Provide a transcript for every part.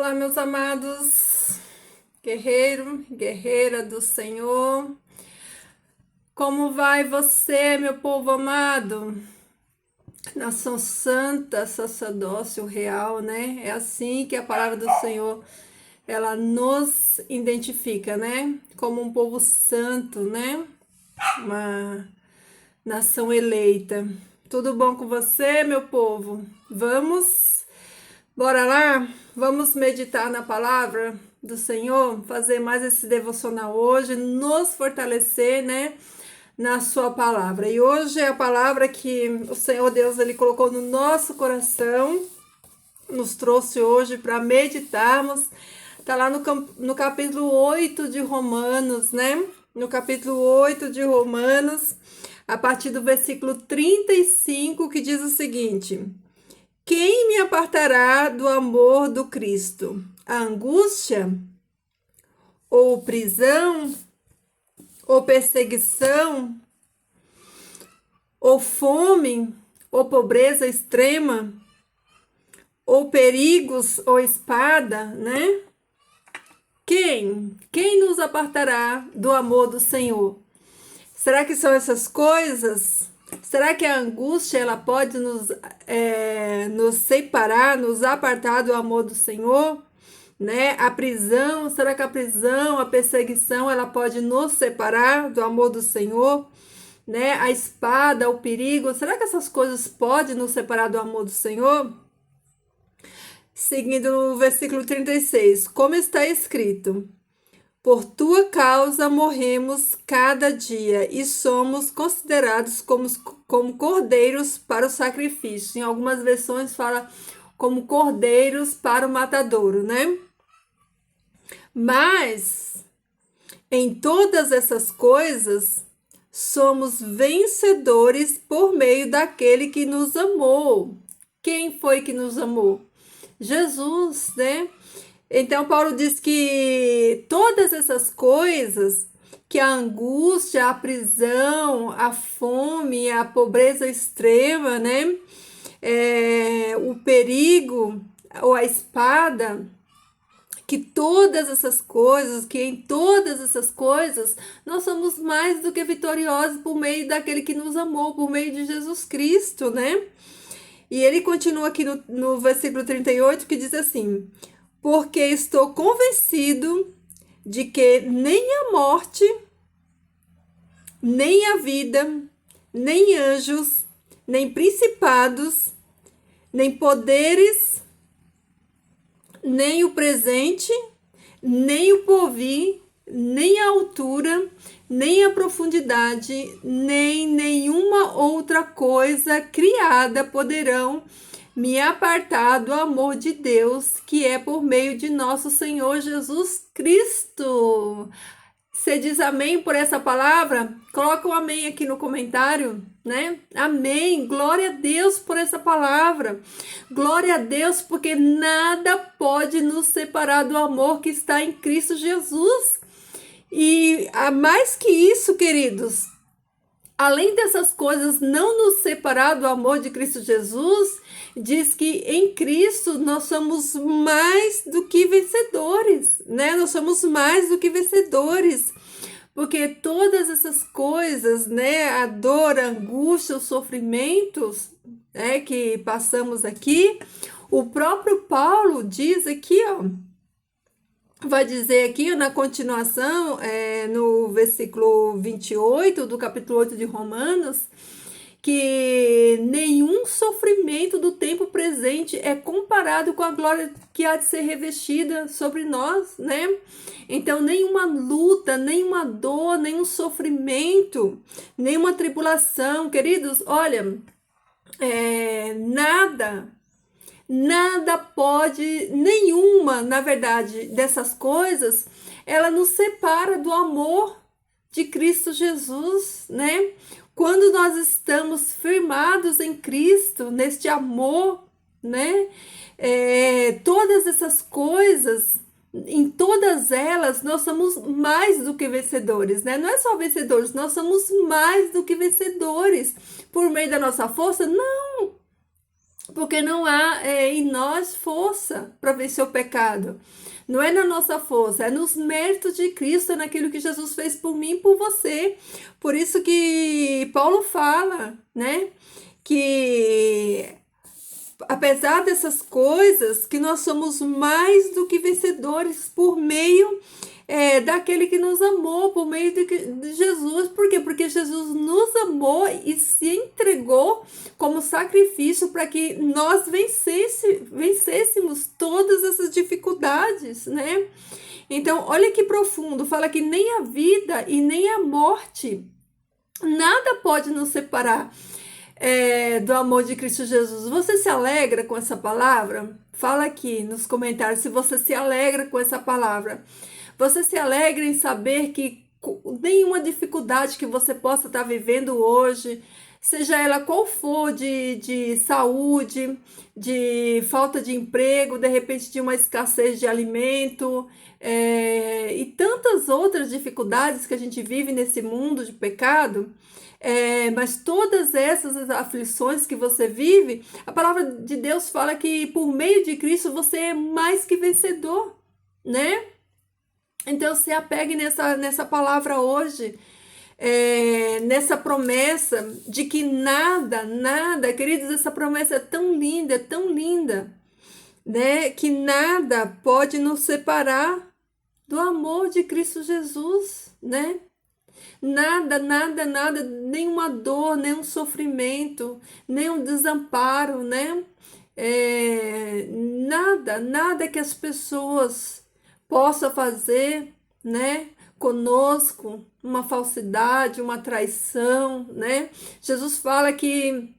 Olá, meus amados, guerreiro, guerreira do Senhor. Como vai você, meu povo amado? Nação santa, sacerdócio real, né? É assim que a palavra do Senhor, ela nos identifica, né? Como um povo santo, né? Uma nação eleita. Tudo bom com você, meu povo? Bora lá? Vamos meditar na palavra do Senhor, fazer mais esse devocional hoje, nos fortalecer, né, na sua palavra. E hoje é a palavra que o Senhor Deus ele colocou no nosso coração, nos trouxe hoje para meditarmos. Tá lá no capítulo 8 de Romanos, né? No capítulo 8 de Romanos, a partir do versículo 35, que diz o seguinte: quem me apartará do amor do Cristo? A angústia? Ou prisão? Ou perseguição? Ou fome? Ou pobreza extrema? Ou perigos? Ou espada, né? Quem nos apartará do amor do Senhor? Será que são essas coisas? Será que a angústia ela pode nos separar, nos apartar do amor do Senhor? Né? A prisão, será que a prisão, a perseguição, ela pode nos separar do amor do Senhor? Né? A espada, o perigo, será que essas coisas podem nos separar do amor do Senhor? Seguindo no versículo 36, como está escrito: por tua causa morremos cada dia e somos considerados como cordeiros para o sacrifício. Em algumas versões fala como cordeiros para o matadouro, né? Mas em todas essas coisas somos vencedores por meio daquele que nos amou. Quem foi que nos amou? Jesus, né? Então, Paulo diz que todas essas coisas, que a angústia, a prisão, a fome, a pobreza extrema, né? O perigo ou a espada, que todas essas coisas, que em todas essas coisas, nós somos mais do que vitoriosos por meio daquele que nos amou, por meio de Jesus Cristo, né? E ele continua aqui no versículo 38, que diz assim: porque estou convencido de que nem a morte, nem a vida, nem anjos, nem principados, nem poderes, nem o presente, nem o porvir, nem a altura, nem a profundidade, nem nenhuma outra coisa criada poderão me apartar do amor de Deus, que é por meio de nosso Senhor Jesus Cristo. Você diz amém por essa palavra? Coloca um amém aqui no comentário, né? Amém. Glória a Deus por essa palavra. Glória a Deus, porque nada pode nos separar do amor que está em Cristo Jesus. E a mais que isso, queridos, além dessas coisas não nos separar do amor de Cristo Jesus, diz que em Cristo nós somos mais do que vencedores, né? Nós somos mais do que vencedores, porque todas essas coisas, né? A dor, a angústia, os sofrimentos, né? Que passamos aqui, o próprio Paulo diz aqui, ó, vai dizer aqui na continuação, no versículo 28 do capítulo 8 de Romanos, que nenhum sofrimento do tempo presente é comparado com a glória que há de ser revestida sobre nós, né? Então, nenhuma luta, nenhuma dor, nenhum sofrimento, nenhuma tribulação, queridos, olha, nada pode, nenhuma, na verdade, dessas coisas, ela nos separa do amor de Cristo Jesus, né? Quando nós estamos firmados em Cristo, neste amor, né? Todas essas coisas, em todas elas, nós somos mais do que vencedores, né? Não é só vencedores, nós somos mais do que vencedores por meio da nossa força, não. porque não há em nós força para vencer o pecado. Não é na nossa força, é nos méritos de Cristo, é naquilo que Jesus fez por mim e por você. Por isso que Paulo fala, né, que apesar dessas coisas, que nós somos mais do que vencedores por meio daquele que nos amou, por meio de Jesus. Por quê? Porque Jesus nos amou e se entregou como sacrifício para que nós vencêssemos todas essas dificuldades, né? Então, olha que profundo, fala que nem a vida e nem a morte, nada pode nos separar do amor de Cristo Jesus. Você se alegra com essa palavra? Fala aqui nos comentários se você se alegra com essa palavra. Você se alegra em saber que nenhuma dificuldade que você possa estar vivendo hoje, seja ela qual for, de saúde, de falta de emprego, de repente de uma escassez de alimento, e tantas outras dificuldades que a gente vive nesse mundo de pecado, mas todas essas aflições que você vive, a palavra de Deus fala que por meio de Cristo você é mais que vencedor, né? Então se apegue nessa palavra hoje, nessa promessa de que nada, queridos, essa promessa é tão linda, né? Que nada pode nos separar do amor de Cristo Jesus, né? Nada, nenhuma dor, nenhum sofrimento, nenhum desamparo, né? Nada que as pessoas possam fazer, né? Conosco, uma falsidade, uma traição, né? Jesus fala que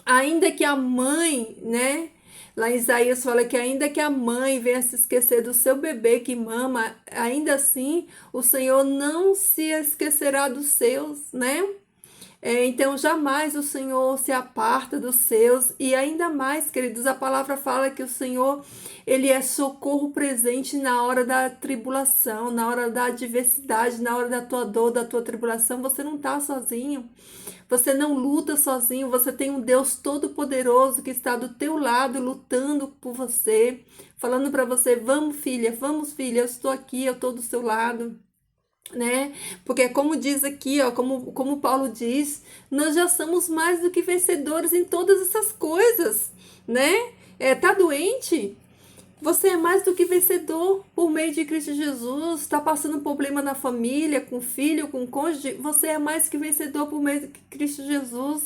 ainda que a mãe, né? Lá em Isaías fala que ainda que a mãe venha se esquecer do seu bebê que mama, ainda assim o Senhor não se esquecerá dos seus, né? Então jamais o Senhor se aparta dos seus, e ainda mais, queridos, a palavra fala que o Senhor, ele é socorro presente na hora da tribulação, na hora da adversidade, na hora da tua dor, da tua tribulação. Você não está sozinho, você não luta sozinho, você tem um Deus todo-poderoso que está do teu lado, lutando por você, falando para você, vamos filha, eu estou aqui, eu estou do seu lado, né? Porque como diz aqui, ó, como Paulo diz, nós já somos mais do que vencedores em todas essas coisas, né? Tá doente? Você é mais do que vencedor por meio de Cristo Jesus. Está passando um problema na família, com filho, com cônjuge, você é mais que vencedor por meio de Cristo Jesus,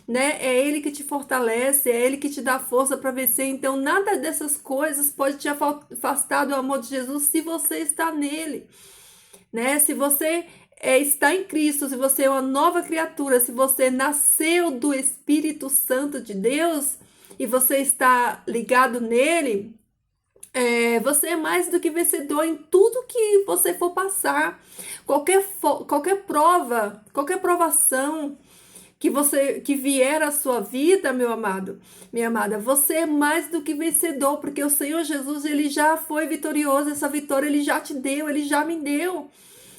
né? É Ele que te fortalece, é Ele que te dá força para vencer. Então nada dessas coisas pode te afastar do amor de Jesus se você está nele, né? Se você está em Cristo, se você é uma nova criatura, se você nasceu do Espírito Santo de Deus e você está ligado nele, você é mais do que vencedor em tudo que você for passar. Qualquer prova, qualquer provação que vier à sua vida, meu amado, minha amada, você é mais do que vencedor, porque o Senhor Jesus, ele já foi vitorioso, essa vitória ele já te deu, ele já me deu.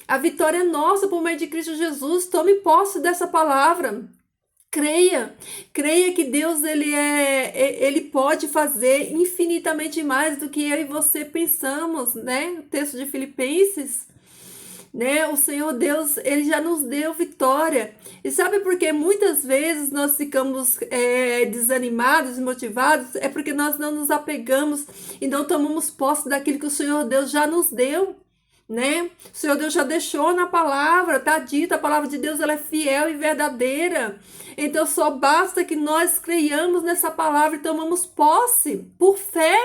A vitória é nossa por meio de Cristo Jesus. Tome posse dessa palavra. Creia que Deus ele pode fazer infinitamente mais do que eu e você pensamos, né? O texto de Filipenses, né? O Senhor Deus, ele já nos deu vitória. E sabe por que muitas vezes nós ficamos desanimados, desmotivados? É porque nós não nos apegamos e não tomamos posse daquilo que o Senhor Deus já nos deu, né? O Senhor Deus já deixou na palavra, tá dito, a palavra de Deus ela é fiel e verdadeira. Então só basta que nós creiamos nessa palavra e tomamos posse por fé.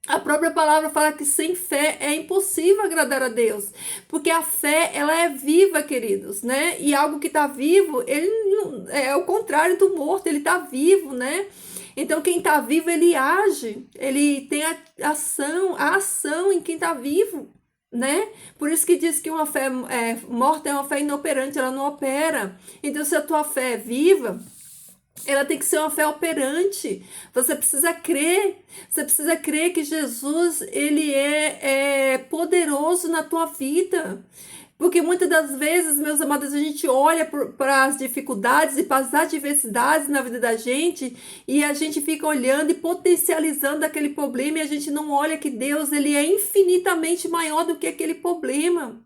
A própria palavra fala que sem fé é impossível agradar a Deus, porque a fé ela é viva, queridos, né? E algo que está vivo, ele não, é o contrário do morto, ele está vivo, né? Então quem está vivo ele age, ele tem a ação em quem está vivo, né? Por isso que diz que uma fé morta é uma fé inoperante, ela não opera. Então se a tua fé é viva, ela tem que ser uma fé operante. Você precisa crer que Jesus ele é poderoso na tua vida Porque muitas das vezes, meus amados, a gente olha para as dificuldades e para as adversidades na vida da gente e a gente fica olhando e potencializando aquele problema e a gente não olha que Deus, ele é infinitamente maior do que aquele problema.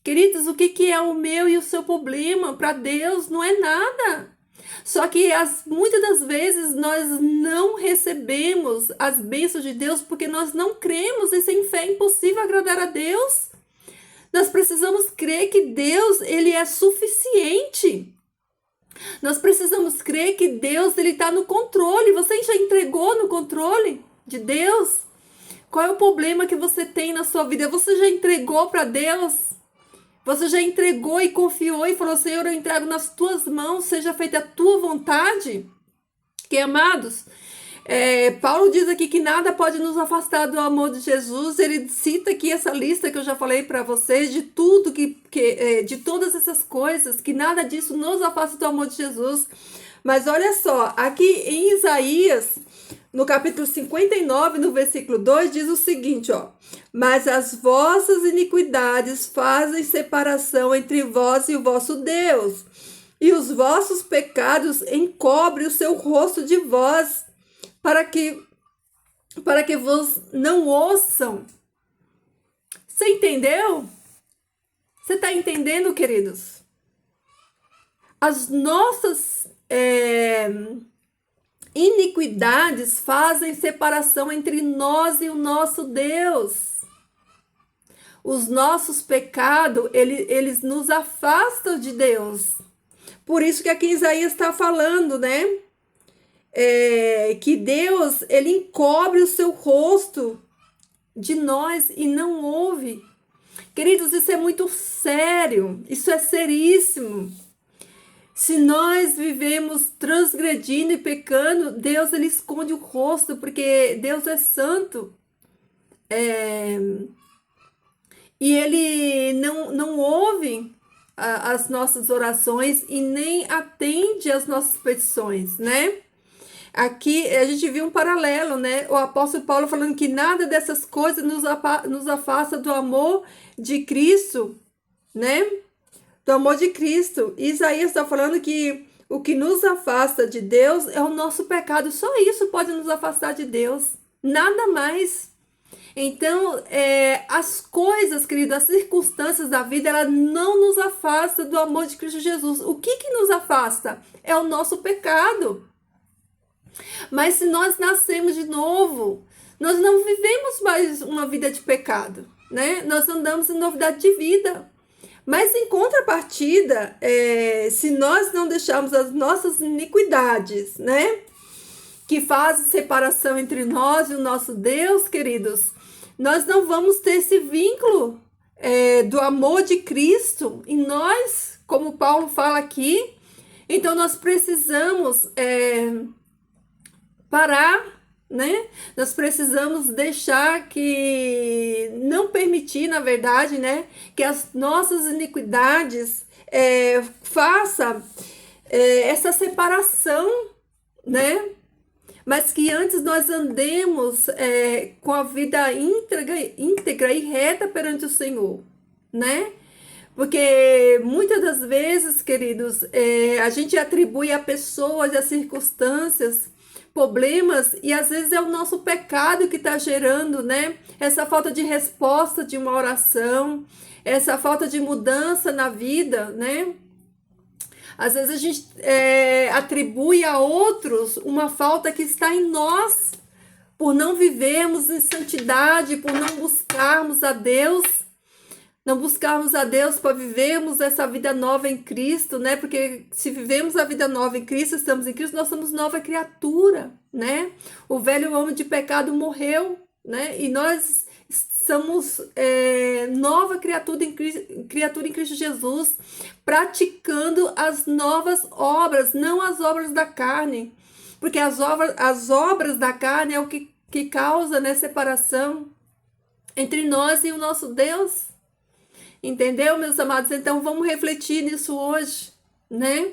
Queridos, o que é o meu e o seu problema? Para Deus não é nada. Só que muitas das vezes nós não recebemos as bênçãos de Deus porque nós não cremos e sem fé é impossível agradar a Deus. Nós precisamos crer que Deus, ele é suficiente. Nós precisamos crer que Deus, ele está no controle. Você já entregou no controle de Deus? Qual é o problema que você tem na sua vida? Você já entregou para Deus? Você já entregou e confiou e falou, Senhor, eu entrego nas tuas mãos, seja feita a tua vontade? Que amados, Paulo diz aqui que nada pode nos afastar do amor de Jesus. Ele cita aqui essa lista que eu já falei para vocês, de tudo, de todas essas coisas, que nada disso nos afasta do amor de Jesus. Mas olha só, aqui em Isaías, no capítulo 59, no versículo 2, diz o seguinte, ó. Mas as vossas iniquidades fazem separação entre vós e o vosso Deus, e os vossos pecados encobrem o seu rosto de vós, para que vos não ouçam. Você entendeu? Você está entendendo, queridos? As nossas iniquidades fazem separação entre nós e o nosso Deus. Os nossos pecados, eles nos afastam de Deus. Por isso que aqui Isaías está falando, né? Que Deus, ele encobre o seu rosto de nós e não ouve. Queridos, isso é muito sério, isso é seríssimo. Se nós vivemos transgredindo e pecando, Deus, ele esconde o rosto, porque Deus é santo. E ele não ouve as nossas orações e nem atende às nossas petições, né? Aqui a gente viu um paralelo, né? O apóstolo Paulo falando que nada dessas coisas nos afasta do amor de Cristo, né? Do amor de Cristo. Isaías está falando que o que nos afasta de Deus é o nosso pecado. Só isso pode nos afastar de Deus. Nada mais. Então, as coisas, querido, as circunstâncias da vida, ela não nos afasta do amor de Cristo Jesus. O que nos afasta? É o nosso pecado. Mas se nós nascemos de novo, nós não vivemos mais uma vida de pecado, né? Nós andamos em novidade de vida. Mas em contrapartida, se nós não deixarmos as nossas iniquidades, né? Que fazem separação entre nós e o nosso Deus, queridos, nós não vamos ter esse vínculo do amor de Cristo em nós, como Paulo fala aqui. Então nós precisamos parar, né? Nós precisamos deixar não permitir, na verdade, né? Que as nossas iniquidades faça essa separação, né? Mas que antes nós andemos com a vida íntegra e reta perante o Senhor, né? Porque muitas das vezes, queridos, a gente atribui a pessoas e a circunstâncias problemas e às vezes é o nosso pecado que está gerando, né? Essa falta de resposta de uma oração, essa falta de mudança na vida, né? Às vezes a gente atribui a outros uma falta que está em nós, por não vivermos em santidade, por não buscarmos a Deus. Não buscarmos a Deus para vivermos essa vida nova em Cristo, né? Porque se vivemos a vida nova em Cristo, estamos em Cristo, nós somos nova criatura, né? O velho homem de pecado morreu, né? E nós somos nova criatura em Cristo Jesus, praticando as novas obras, não as obras da carne. Porque as obras da carne é o que causa, né, separação entre nós e o nosso Deus. Entendeu, meus amados? Então vamos refletir nisso hoje, né?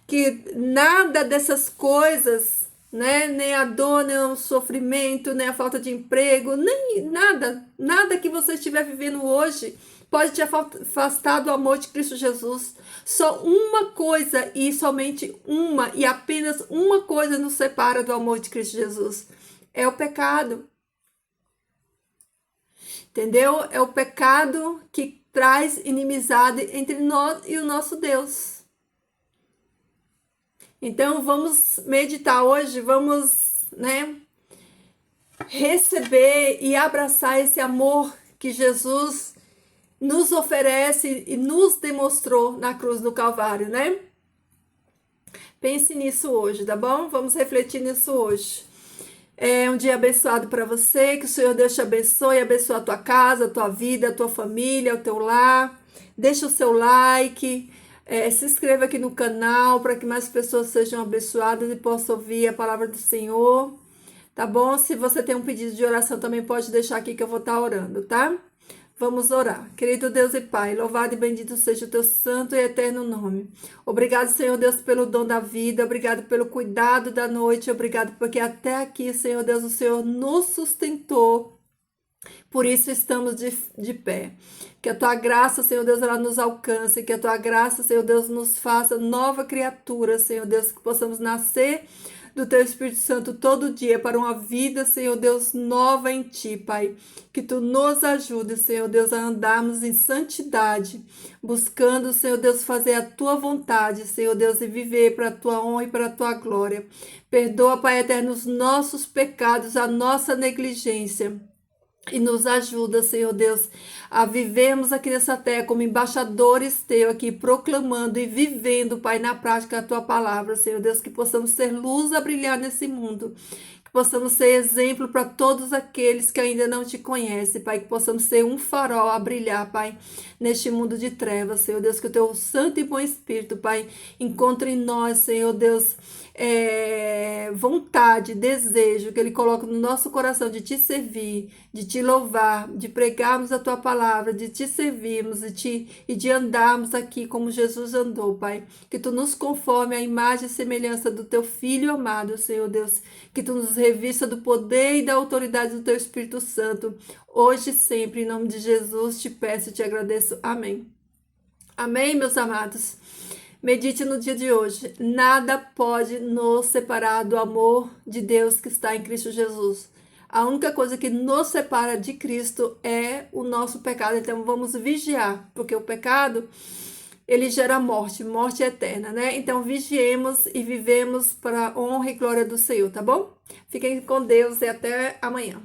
Que nada dessas coisas, né? Nem a dor, nem o sofrimento, nem a falta de emprego, nem nada que você estiver vivendo hoje pode te afastar do amor de Cristo Jesus. Só uma coisa e somente uma e apenas uma coisa nos separa do amor de Cristo Jesus. É o pecado. Entendeu? É o pecado que traz inimizade entre nós e o nosso Deus. Então vamos meditar hoje, vamos, receber e abraçar esse amor que Jesus nos oferece e nos demonstrou na cruz do Calvário, né? Pense nisso hoje, tá bom? Vamos refletir nisso hoje. É um dia abençoado para você, que o Senhor Deus te abençoe, abençoe a tua casa, a tua vida, a tua família, o teu lar. Deixa o seu like, se inscreva aqui no canal para que mais pessoas sejam abençoadas e possam ouvir a palavra do Senhor, tá bom? Se você tem um pedido de oração, também pode deixar aqui que eu vou estar orando, tá? Vamos orar. Querido Deus e Pai, louvado e bendito seja o teu santo e eterno nome. Obrigado, Senhor Deus, pelo dom da vida, obrigado pelo cuidado da noite, obrigado porque até aqui, Senhor Deus, o Senhor nos sustentou. Por isso estamos de pé. Que a tua graça, Senhor Deus, ela nos alcance, que a tua graça, Senhor Deus, nos faça nova criatura, Senhor Deus, que possamos nascer do teu Espírito Santo todo dia para uma vida, Senhor Deus, nova em ti, Pai. Que tu nos ajude, Senhor Deus, a andarmos em santidade, buscando, Senhor Deus, fazer a tua vontade, Senhor Deus, e viver para a tua honra e para a tua glória. Perdoa, Pai eterno, os nossos pecados, a nossa negligência. E nos ajuda, Senhor Deus, a vivermos aqui nessa terra como embaixadores teu aqui, proclamando e vivendo, Pai, na prática a tua palavra, Senhor Deus, que possamos ser luz a brilhar nesse mundo, que possamos ser exemplo para todos aqueles que ainda não te conhecem, Pai, que possamos ser um farol a brilhar, Pai, neste mundo de trevas, Senhor Deus, que o teu santo e bom Espírito, Pai, encontre em nós, Senhor Deus, vontade, desejo que Ele coloca no nosso coração de te servir, de te louvar, de pregarmos a tua palavra, de te servirmos e de andarmos aqui como Jesus andou, Pai. Que tu nos conforme à imagem e semelhança do teu Filho amado, Senhor Deus. Que tu nos revista do poder e da autoridade do teu Espírito Santo, hoje e sempre, em nome de Jesus, te peço e te agradeço. Amém. Amém, meus amados. Medite no dia de hoje. Nada pode nos separar do amor de Deus que está em Cristo Jesus. A única coisa que nos separa de Cristo é o nosso pecado. Então vamos vigiar, porque o pecado, ele gera morte, morte eterna, né? Então vigiemos e vivemos para a honra e glória do Senhor, tá bom? Fiquem com Deus e até amanhã.